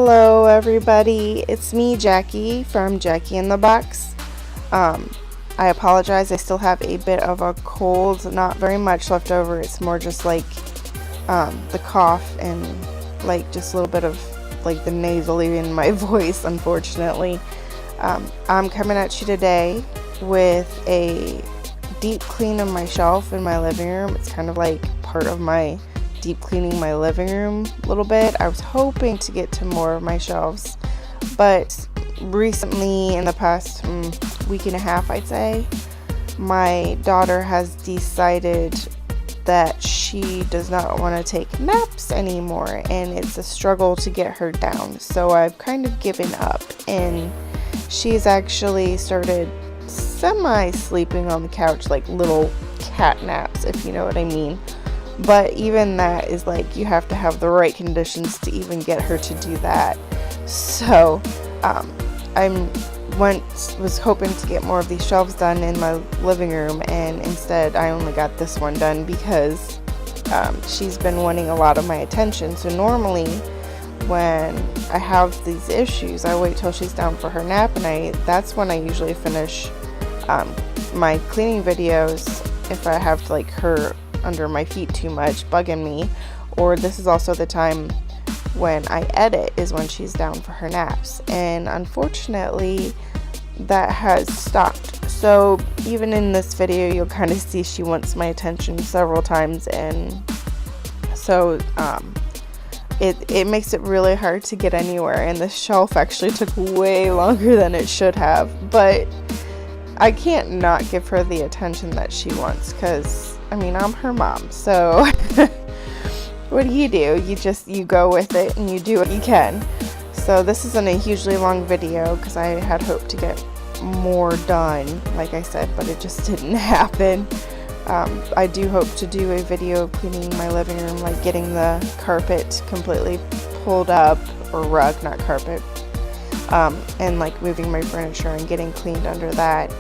Hello everybody, it's me Jackie from Jackie in the Box. I apologize, I still have a bit of a cold, not very much left over. It's more just like the cough and like just a little bit of like the nasally in my voice, unfortunately. I'm coming at you today with a deep clean of my shelf in my living room. It's kind of like part of my deep cleaning my living room a little bit. I was hoping to get to more of my shelves, but recently, in the past week and a half, I'd say, my daughter has decided that she does not want to take naps anymore, and it's a struggle to get her down. So I've kind of given up, and she's actually started semi-sleeping on the couch, like little cat naps, if you know what I mean. But even that is like, you have to have the right conditions to even get her to do that. So I was hoping to get more of these shelves done in my living room, and instead I only got this one done because she's been wanting a lot of my attention. So normally when I have these issues, I wait till she's down for her nap, and that's when I usually finish my cleaning videos if I have like her under my feet too much bugging me. Or this is also the time when I edit, is when she's down for her naps, and unfortunately that has stopped. So even in this video, you'll kind of see she wants my attention several times, and so it makes it really hard to get anywhere. And the shelf actually took way longer than it should have, but I can't not give her the attention that she wants, because I mean, I'm her mom, so what do? You go with it and you do what you can. So this isn't a hugely long video because I had hoped to get more done, like I said, but it just didn't happen. I do hope to do a video cleaning my living room, like getting the carpet completely pulled up, or rug, not carpet, and like moving my furniture and getting cleaned under that.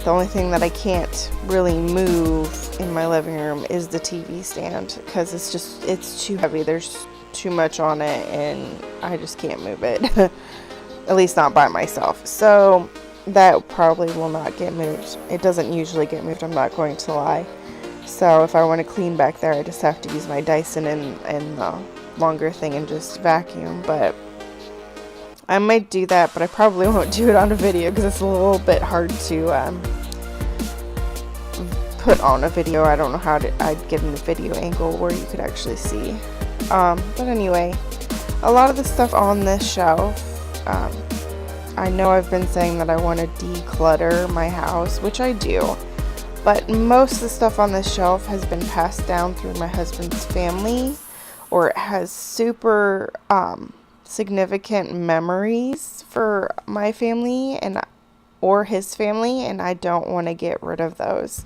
The only thing that I can't really move in my living room is the TV stand, because it's too heavy. There's too much on it, and I just can't move it. At least not by myself. So that probably will not get moved. It doesn't usually get moved, I'm not going to lie. So if I want to clean back there, I just have to use my Dyson and the longer thing and just vacuum. But I might do that, but I probably won't do it on a video because it's a little bit hard to put on a video. I don't know how I'd get in a video angle where you could actually see. But anyway, a lot of the stuff on this shelf, I know I've been saying that I want to declutter my house, which I do, but most of the stuff on this shelf has been passed down through my husband's family, or it has super significant memories for my family or his family, and I don't want to get rid of those.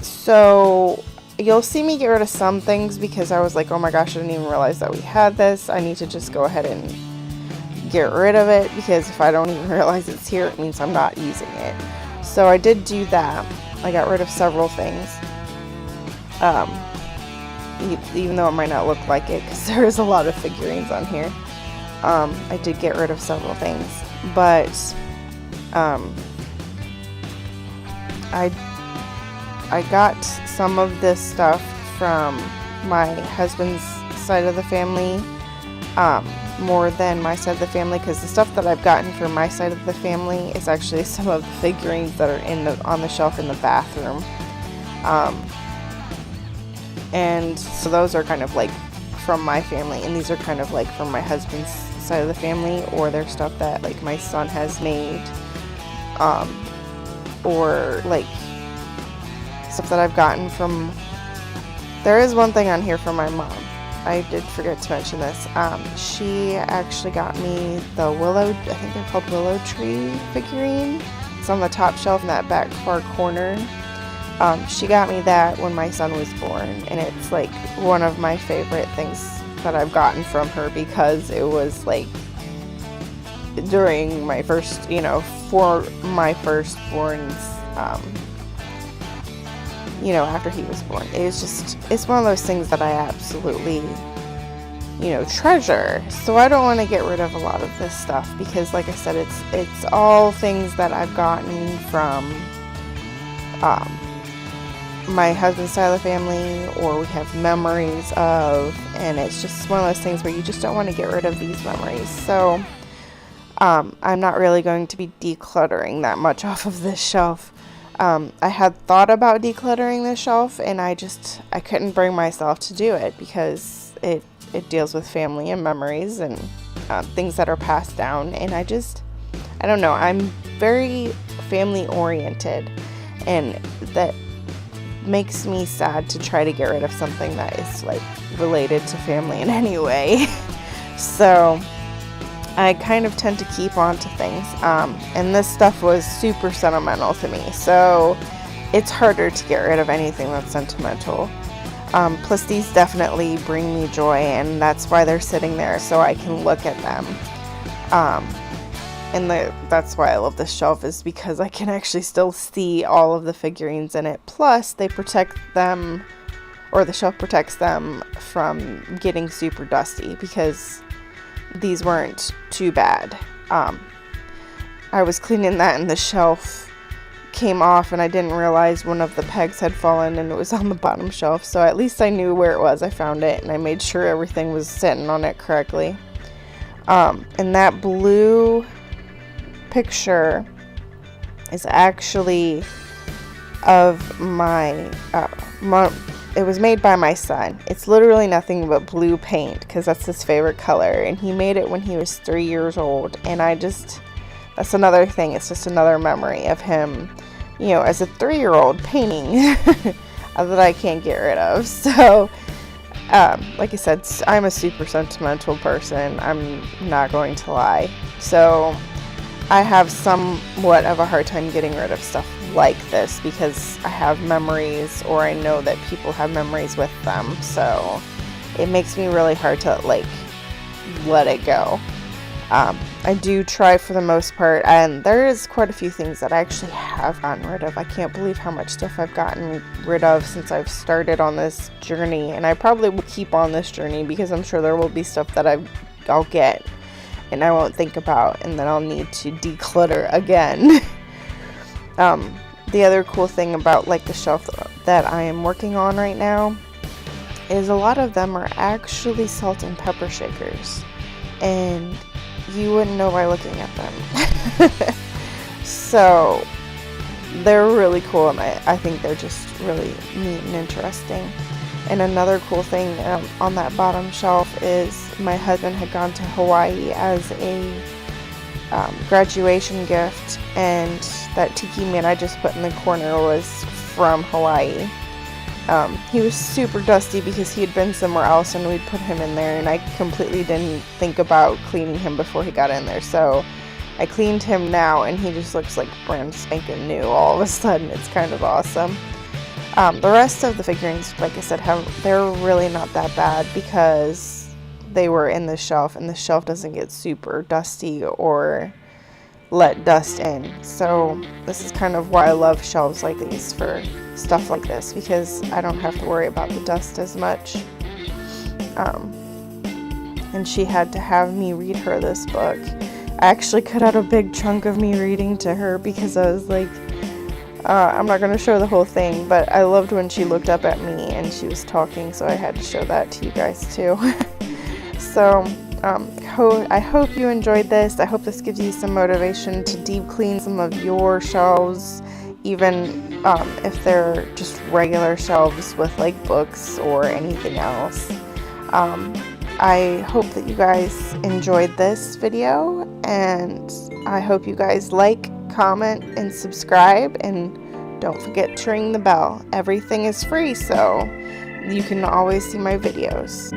So you'll see me get rid of some things because I was like, oh my gosh, I didn't even realize that we had this. I need to just go ahead and get rid of it, because if I don't even realize it's here, it means I'm not using it. So I did do that. I got rid of several things, even though it might not look like it because there's a lot of figurines on here. I did get rid of several things, but I got some of this stuff from my husband's side of the family, more than my side of the family, because the stuff that I've gotten from my side of the family is actually some of the figurines that are on the shelf in the bathroom. And so those are kind of like from my family, and these are kind of like from my husband's side of the family, or they're stuff that like my son has made, or like stuff that I've gotten from. There is one thing on here from my mom. I did forget to mention this. She actually got me the I think they're called willow tree figurine. It's on the top shelf in that back far corner. She got me that when my son was born, and it's like one of my favorite things that I've gotten from her, because it was like during my first, for my firstborn's, after he was born. It's one of those things that I absolutely treasure. So I don't want to get rid of a lot of this stuff because, like I said, it's all things that I've gotten from my husband's side of the family, or we have memories of, and it's just one of those things where you just don't want to get rid of these memories. So I'm not really going to be decluttering that much off of this shelf. I had thought about decluttering this shelf, and I couldn't bring myself to do it because it deals with family and memories and things that are passed down, and I don't know, I'm very family oriented, and that makes me sad to try to get rid of something that is like related to family in any way. So I kind of tend to keep on to things, and this stuff was super sentimental to me, so it's harder to get rid of anything that's sentimental. Plus these definitely bring me joy, and that's why they're sitting there, so I can look at them. And that's why I love this shelf, is because I can actually still see all of the figurines in it. Plus, they protect them, or the shelf protects them from getting super dusty, because these weren't too bad. I was cleaning that and the shelf came off, and I didn't realize one of the pegs had fallen and it was on the bottom shelf. So at least I knew where it was. I found it and I made sure everything was sitting on it correctly. And that blue picture is actually of my it was made by my son. It's literally nothing but blue paint because that's his favorite color, and he made it when he was 3 years old, and that's another thing. It's just another memory of him, as a 3-year-old painting that I can't get rid of. So like I said, I'm a super sentimental person, I'm not going to lie. So I have somewhat of a hard time getting rid of stuff like this because I have memories, or I know that people have memories with them. So it makes me really hard to let it go. I do try for the most part, and there is quite a few things that I actually have gotten rid of. I can't believe how much stuff I've gotten rid of since I've started on this journey, and I probably will keep on this journey because I'm sure there will be stuff that I'll get and I won't think about, and then I'll need to declutter again. The other cool thing about the shelf that I am working on right now is a lot of them are actually salt and pepper shakers, and you wouldn't know by looking at them. So they're really cool, and I think they're just really neat and interesting. And another cool thing on that bottom shelf is my husband had gone to Hawaii as a graduation gift, and that tiki man I just put in the corner was from Hawaii. He was super dusty because he had been somewhere else, and we'd put him in there, and I completely didn't think about cleaning him before he got in there. So I cleaned him now, and he just looks like brand spanking new all of a sudden. It's kind of awesome. The rest of the figurines, like I said, they're really not that bad because they were in the shelf, and the shelf doesn't get super dusty or let dust in. So this is kind of why I love shelves like these for stuff like this, because I don't have to worry about the dust as much. And she had to have me read her this book. I actually cut out a big chunk of me reading to her because I was like, I'm not going to show the whole thing, but I loved when she looked up at me and she was talking, so I had to show that to you guys too. So I hope you enjoyed this. I hope this gives you some motivation to deep clean some of your shelves, even if they're just regular shelves with books or anything else. I hope that you guys enjoyed this video, and I hope you guys comment, and subscribe, and don't forget to ring the bell. Everything is free, so you can always see my videos.